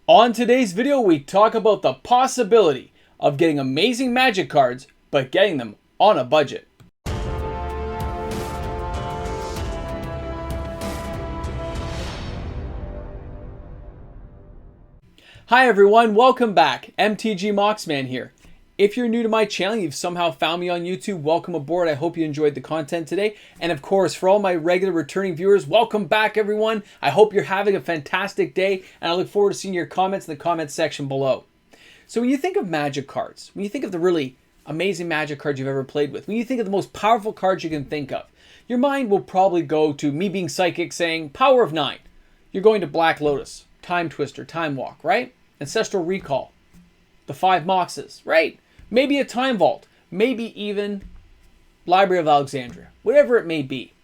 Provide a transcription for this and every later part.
On today's video, we talk about the possibility of getting amazing magic cards, but getting them on a budget. Hi everyone, welcome back. MTG Moxman here. If you're new to my channel, you've somehow found me on YouTube, welcome aboard. I hope you enjoyed the content today. And of course, for all my regular returning viewers, welcome back everyone. I hope you're having a fantastic day, and I look forward to seeing your comments in the comments section below. So when you think of magic cards, when you think of the really amazing magic cards you've ever played with, when you think of the most powerful cards you can think of, your mind will probably go to me being psychic saying, Power of 9. You're going to Black Lotus, Time Twister, Time Walk, right? Ancestral Recall, the 5 Moxes, right? Maybe a Time Vault, maybe even Library of Alexandria, whatever it may be.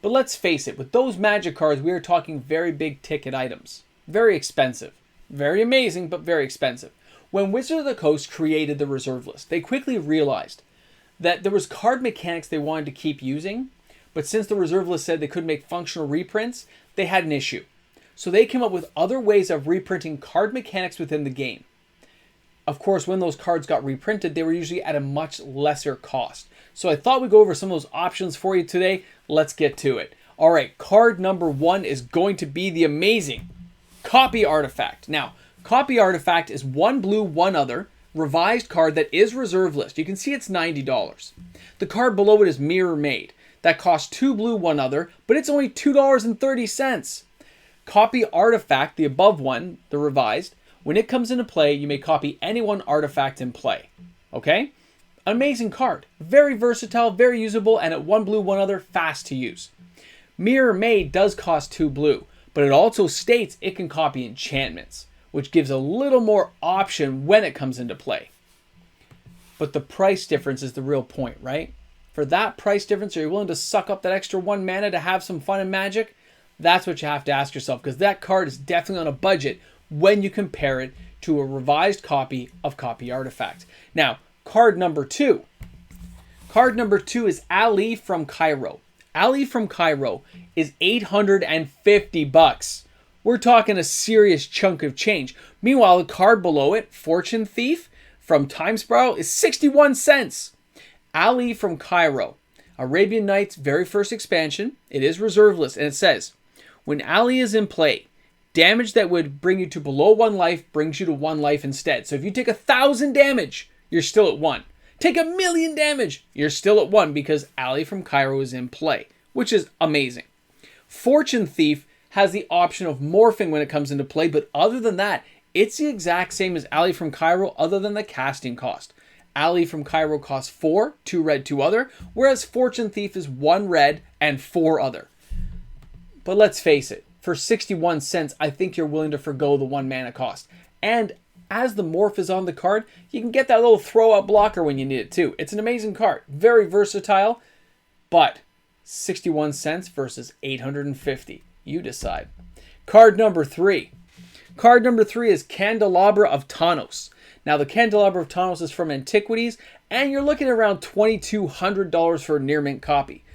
But let's face it, with those magic cards, we are talking very big ticket items. Very expensive. Very amazing, but very expensive. When Wizards of the Coast created the reserve list, they quickly realized that there was card mechanics they wanted to keep using, but since the reserve list said they couldn't make functional reprints, they had an issue. So they came up with other ways of reprinting card mechanics within the game. Of course, when those cards got reprinted, they were usually at a much lesser cost. So I thought we'd go over some of those options for you today. Let's get to it. All right, card number 1 is going to be the amazing Copy Artifact. Now, Copy Artifact is 1 blue, 1 other, revised card that is reserve list. You can see it's $90. The card below it is Mirror Made. That costs 2 blue, 1 other, but it's only $2.30. Copy Artifact, the above one, the revised, when it comes into play, you may copy any one artifact in play. Okay? Amazing card. Very versatile, very usable, and at 1 blue, 1 other, fast to use. Mirror Made does cost 2 blue, but it also states it can copy enchantments, which gives a little more option when it comes into play. But the price difference is the real point, right? For that price difference, are you willing to suck up that extra 1 mana to have some fun and magic? That's what you have to ask yourself, because that card is definitely on a budget when you compare it to a revised copy of Copy Artifact. Now, card number 2. Card number 2 is Ali from Ciro. Ali from Ciro is $850. We're talking a serious chunk of change. Meanwhile, the card below it, Fortune Thief from Time Spiral, is 61 cents. Ali from Ciro, Arabian Nights' very first expansion. It is reserve list, and it says, when Ali is in play, damage that would bring you to below 1 life brings you to 1 life instead. So if you take 1,000 damage, you're still at 1. Take 1,000,000 damage, you're still at 1 because Ali from Ciro is in play, which is amazing. Fortune Thief has the option of morphing when it comes into play, but other than that, it's the exact same as Ali from Ciro other than the casting cost. Ali from Ciro costs 4, 2 red, 2 other, whereas Fortune Thief is 1 red and 4 other. But let's face it, for 61 cents, I think you're willing to forgo the 1 mana cost. And as the morph is on the card, you can get that little throw-up blocker when you need it too. It's an amazing card. Very versatile, but 61 cents versus 850. You decide. Card number 3. Card number 3 is Candelabra of Tanos. Now, the Candelabra of Tanos is from Antiquities, and you're looking at around $2,200 for a near mint copy.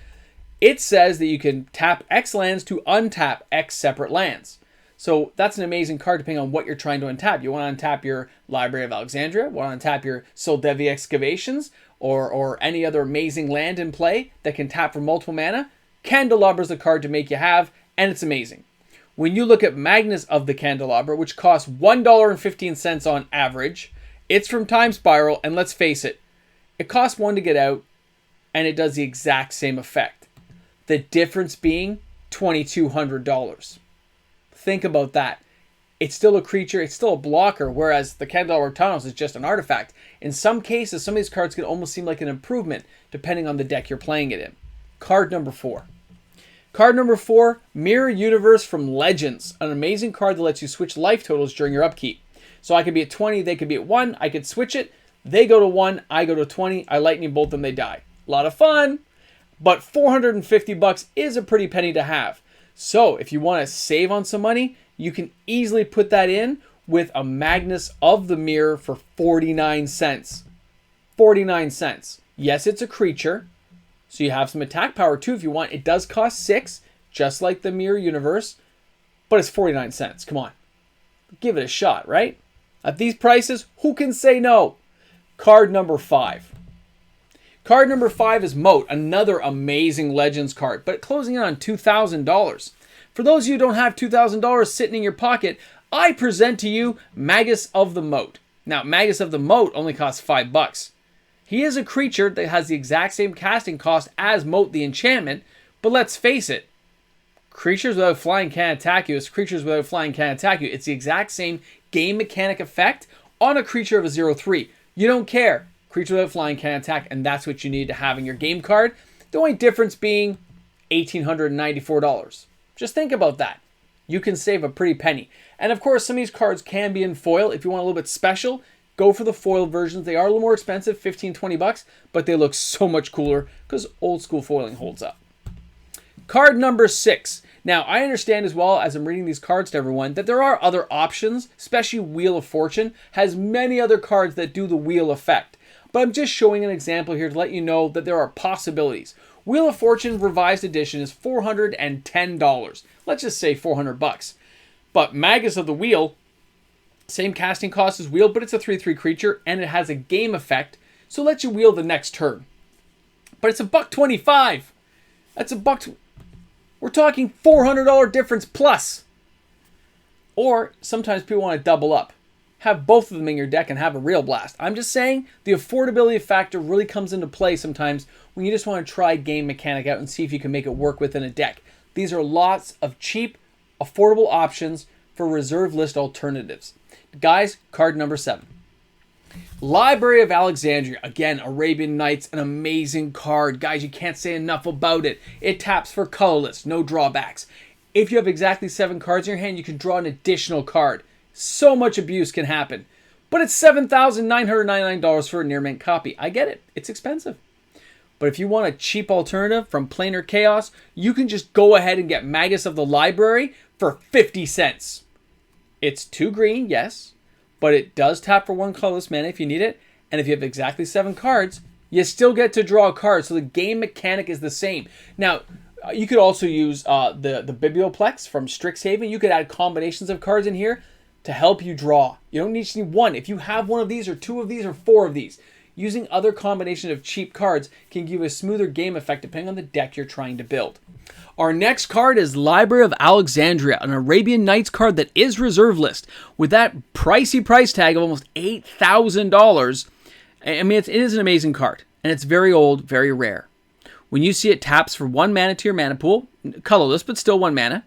It says that you can tap X lands to untap X separate lands. So that's an amazing card depending on what you're trying to untap. You want to untap your Library of Alexandria, want to untap your Soldevi Excavations, or any other amazing land in play that can tap for multiple mana. Candelabra is the card to make you have, and it's amazing. When you look at Magnus of the Candelabra, which costs $1.15 on average, it's from Time Spiral, and let's face it, it costs 1 to get out, and it does the exact same effect. The difference being $2,200. Think about that. It's still a creature, it's still a blocker, whereas the Candelabra of Tanos is just an artifact. In some cases, some of these cards can almost seem like an improvement, depending on the deck you're playing it in. Card number 4. Card number 4, Mirror Universe from Legends. An amazing card that lets you switch life totals during your upkeep. So I could be at 20, they could be at 1, I could switch it, they go to 1, I go to 20, I lightning bolt them, they die. A lot of fun! But $450 is a pretty penny to have. So if you want to save on some money, you can easily put that in with a Magnus of the Mirror for 49 cents. 49 cents. Yes, it's a creature, so you have some attack power too if you want. It does cost 6, just like the Mirror Universe, but it's 49 cents. Come on. Give it a shot, right? At these prices, who can say no? Card number 5. Card number 5 is Moat, another amazing Legends card, but closing in on $2,000. For those of you who don't have $2,000 sitting in your pocket, I present to you Magus of the Moat. Now, Magus of the Moat only costs $5. He is a creature that has the exact same casting cost as Moat the Enchantment, but let's face it, creatures without flying can't attack you. It's creatures without flying can't attack you. It's the exact same game mechanic effect on a creature of a 0/3. You don't care. Creature without flying can't attack, and that's what you need to have in your game card. The only difference being $1,894. Just think about that. You can save a pretty penny. And of course, some of these cards can be in foil. If you want a little bit special, go for the foil versions. They are a little more expensive, $15-20, but they look so much cooler because old school foiling holds up. Card number 6. Now, I understand as well as I'm reading these cards to everyone that there are other options, especially Wheel of Fortune has many other cards that do the wheel effect. But I'm just showing an example here to let you know that there are possibilities. Wheel of Fortune Revised Edition is $410. Let's just say $400. But Magus of the Wheel, same casting cost as Wheel, but it's a 3/3 creature and it has a game effect, so it lets you wheel the next turn. But it's $125. That's $1. We're talking $400 difference plus. Or sometimes people want to double up. Have both of them in your deck and have a real blast. I'm just saying the affordability factor really comes into play sometimes when you just want to try game mechanic out and see if you can make it work within a deck. These are lots of cheap, affordable options for reserve list alternatives. Guys, card number 7. Library of Alexandria. Again, Arabian Nights, an amazing card. Guys, you can't say enough about it. It taps for colorless, no drawbacks. If you have exactly 7 cards in your hand, you can draw an additional card. So much abuse can happen. But it's $7,999 for a near mint copy. I get it. It's expensive. But if you want a cheap alternative from Planar Chaos, you can just go ahead and get Magus of the Library for 50 cents. It's 2 green, yes, but it does tap for 1 colorless mana if you need it. And if you have exactly 7 cards, you still get to draw a card. So the game mechanic is the same. Now, you could also use the Biblioplex from Strixhaven. You could add combinations of cards in here to help you draw. You don't need to need 1. If you have 1 of these or 2 of these or 4 of these, using other combinations of cheap cards can give you a smoother game effect depending on the deck you're trying to build. Our next card is Library of Alexandria, an Arabian Nights card that is reserve list. With that pricey price tag of almost $8,000, I mean, it is an amazing card. And it's very old, very rare. When you see it taps for 1 mana to your mana pool, colorless, but still 1 mana.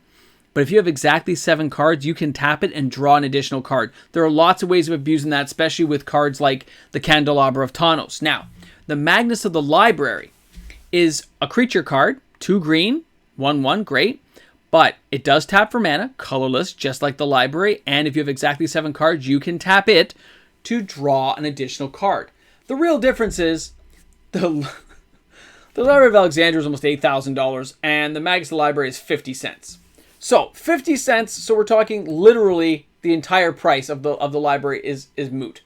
But if you have exactly 7 cards, you can tap it and draw an additional card. There are lots of ways of abusing that, especially with cards like the Candelabra of Tanos. Now, the Magnus of the Library is a creature card, 2 green, 1/1, great. But it does tap for mana, colorless, just like the Library. And if you have exactly 7 cards, you can tap it to draw an additional card. The real difference is the Library of Alexandria is almost $8,000, and the Magus of the Library is 50 cents. So 50 cents, so we're talking literally the entire price of the library is moot.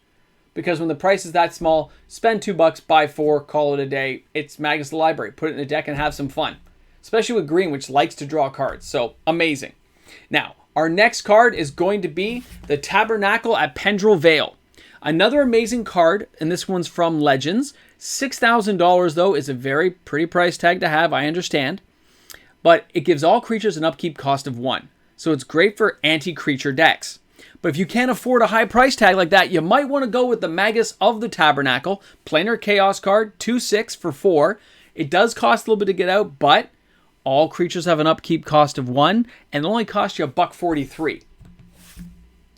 Because when the price is that small, spend $2, buy 4, call it a day. It's Magus of the Library. Put it in a deck and have some fun. Especially with green, which likes to draw cards. So amazing. Now, our next card is going to be the Tabernacle at Pendrell Vale. Another amazing card, and this one's from Legends. $6,000 though is a very pretty price tag to have, I understand. But it gives all creatures an upkeep cost of 1. So it's great for anti-creature decks. But if you can't afford a high price tag like that, you might want to go with the Magus of the Tabernacle. Planar Chaos card, 2/6 for 4. It does cost a little bit to get out, but all creatures have an upkeep cost of 1, and it only costs you $1.43.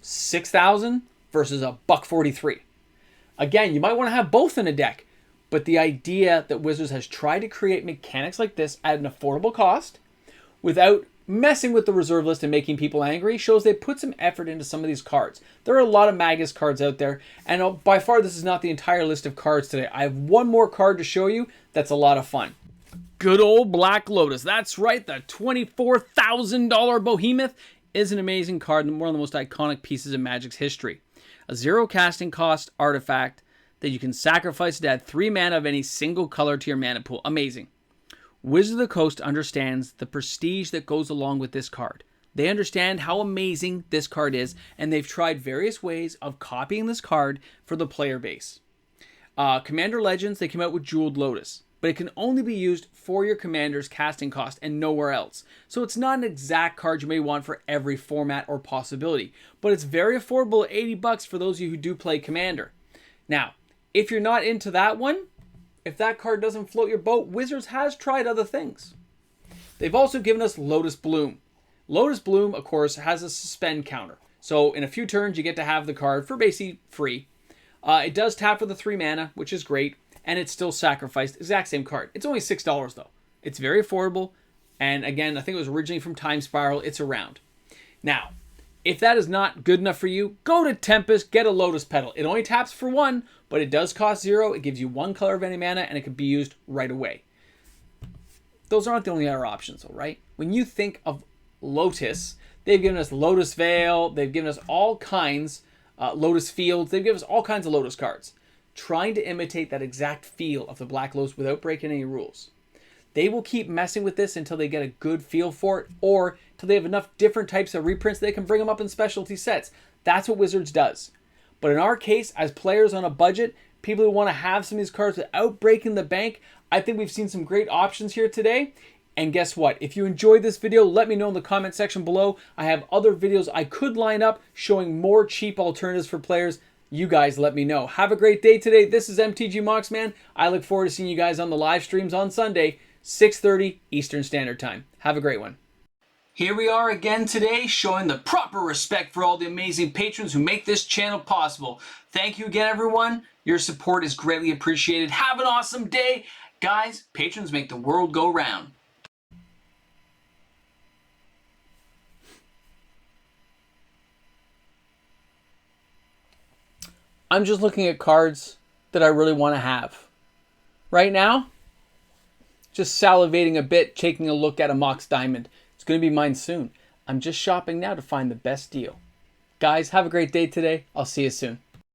6,000 versus $1.43. Again, you might want to have both in a deck. But the idea that Wizards has tried to create mechanics like this at an affordable cost without messing with the reserve list and making people angry shows they put some effort into some of these cards. There are a lot of Magus cards out there, and by far this is not the entire list of cards today. I have one more card to show you that's a lot of fun. Good old Black Lotus. That's right, the $24,000 Behemoth is an amazing card and one of the most iconic pieces of Magic's history. A 0 casting cost artifact that you can sacrifice to add 3 mana of any single color to your mana pool. Amazing. Wizard of the Coast understands the prestige that goes along with this card. They understand how amazing this card is, and they've tried various ways of copying this card for the player base. Commander Legends, they came out with Jeweled Lotus, but it can only be used for your commander's casting cost and nowhere else. So it's not an exact card you may want for every format or possibility, but it's very affordable at $80 for those of you who do play Commander. Now, if you're not into that one, if that card doesn't float your boat, Wizards has tried other things. They've also given us Lotus Bloom. Lotus Bloom, of course, has a suspend counter. So in a few turns, you get to have the card for basically free. It does tap for the 3 mana, which is great, and it's still sacrificed. Exact same card. It's only $6 though. It's very affordable, and again, I think it was originally from Time Spiral. It's around. Now, if that is not good enough for you, go to Tempest, get a Lotus Petal. It only taps for 1, but it does cost 0. It gives you 1 color of any mana, and it can be used right away. Those aren't the only other options though, right? When you think of Lotus, they've given us Lotus Veil, they've given us all kinds, Lotus Fields, they've given us all kinds of Lotus cards, trying to imitate that exact feel of the Black Lotus without breaking any rules. They will keep messing with this until they get a good feel for it, or until they have enough different types of reprints they can bring them up in specialty sets. That's what Wizards does. But in our case, as players on a budget, people who want to have some of these cards without breaking the bank, I think we've seen some great options here today. And guess what? If you enjoyed this video, let me know in the comment section below. I have other videos I could line up showing more cheap alternatives for players. You guys let me know. Have a great day today. This is MTG Moxman. I look forward to seeing you guys on the live streams on Sunday, 6:30 Eastern Standard Time. Have a great one. Here we are again today, showing the proper respect for all the amazing patrons who make this channel possible. Thank you again, everyone. Your support is greatly appreciated. Have an awesome day. Guys, patrons make the world go round. I'm just looking at cards that I really want to have. Right now, just salivating a bit, taking a look at a Mox Diamond. It's going to be mine soon. I'm just shopping now to find the best deal. Guys, have a great day today. I'll see you soon.